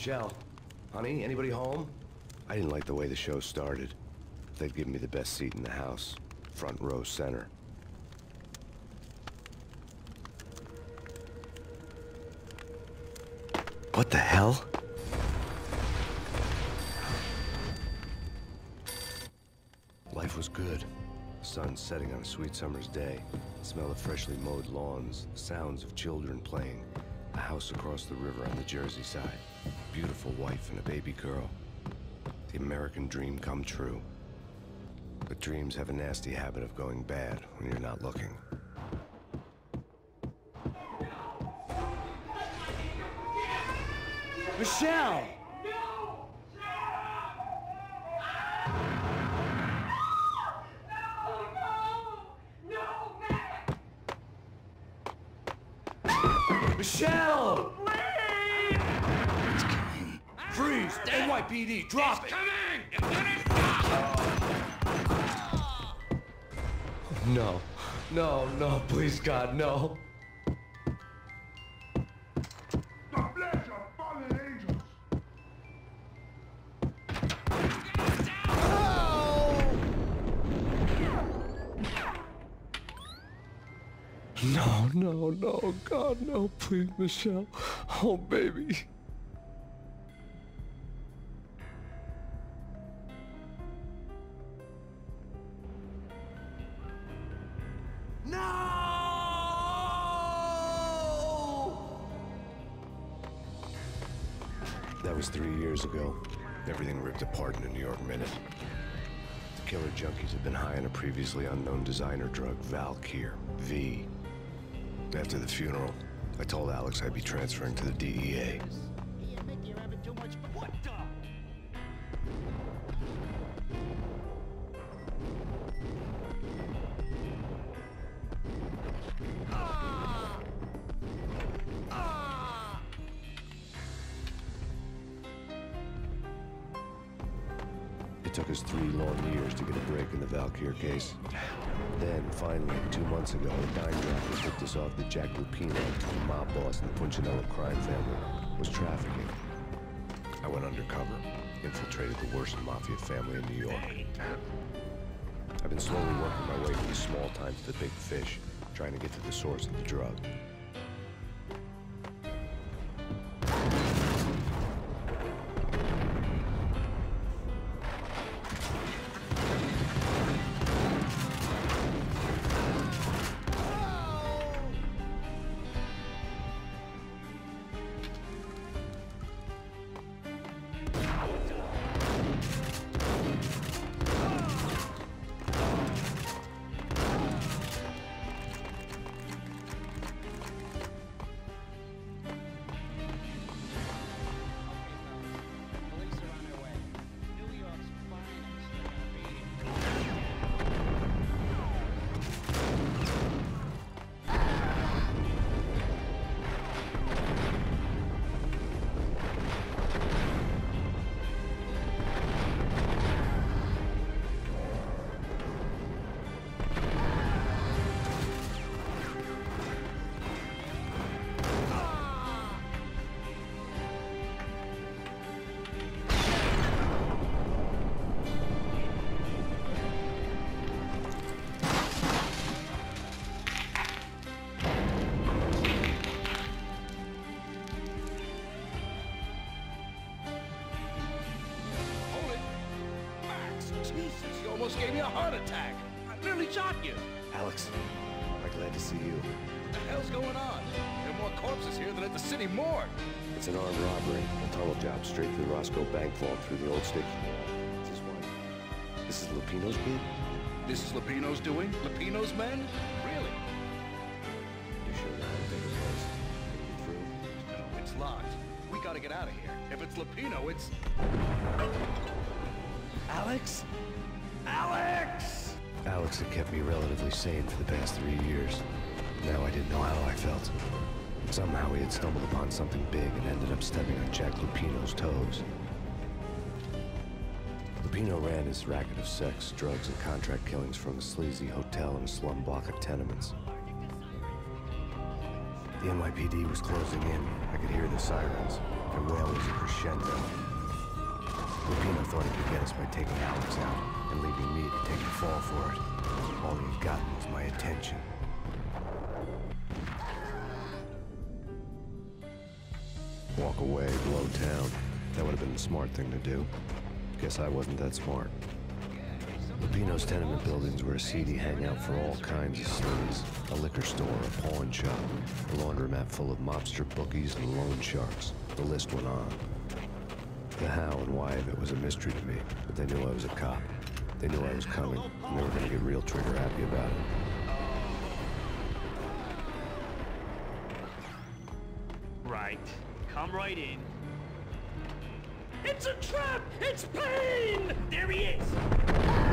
Michelle, honey, anybody home? I didn't like the way the show started. They'd given me the best seat in the house, front row center. What the hell? Life was good. The sun setting on a sweet summer's day. The smell of freshly mowed lawns, the sounds of children playing. A house across the river on the Jersey side. Beautiful wife and a baby girl. The American dream come true. But dreams have a nasty habit of going bad when you're not looking. Michelle! Michelle! Please! It's coming. Freeze! NYPD, drop it! No. No, no, please God, no. God bless your fallen angels! No, no, no, God, no, please, Michelle. Oh, baby. That was 3 years ago. Everything ripped apart in a New York minute. The killer junkies had been high on a previously unknown designer drug, Valkyr, V. After the funeral, I told Alex I'd be transferring to the DEA. What the? It took us 3 long years to get a break in the Valkyr case. Then, finally, 2 months ago, a dime racket picked us off the Jack Lupino, the mob boss in the Punchinello crime family, was trafficking. I went undercover, infiltrated the worst mafia family in New York. I've been slowly working my way from the small time to the big fish, trying to get to the source of the drug. Jesus, you almost gave me a heart attack. I nearly shot you. Alex, I'm glad to see you. What the hell's going on? There are more corpses here than at the city morgue. It's an armed robbery, a tunnel job straight to the Roscoe Bank vault through the old station. This is Lupino's kid? This is Lupino's doing? Lupino's men? Really? You sure know how to take a place? Get through? No, it's locked. We gotta get out of here. If it's Lupino, it's... Alex? Alex! Alex had kept me relatively sane for the past 3 years. Now I didn't know how I felt. Somehow he had stumbled upon something big and ended up stepping on Jack Lupino's toes. Lupino ran his racket of sex, drugs, and contract killings from a sleazy hotel in a slum block of tenements. The NYPD was closing in. I could hear the sirens. Their wail was a crescendo. Lupino thought he could get us by taking Alex out and leaving me to take the fall for it. All he had gotten was my attention. Walk away, blow town. That would have been the smart thing to do. Guess I wasn't that smart. Lupino's tenement buildings were a seedy hangout for all kinds of sleaze. A liquor store, a pawn shop, a laundromat full of mobster bookies and loan sharks. The list went on. The how and why of it was a mystery to me, but they knew I was a cop. They knew I was coming, and they were going to get real trigger happy about it. Right. Come right in. It's a trap! It's Payne! There he is!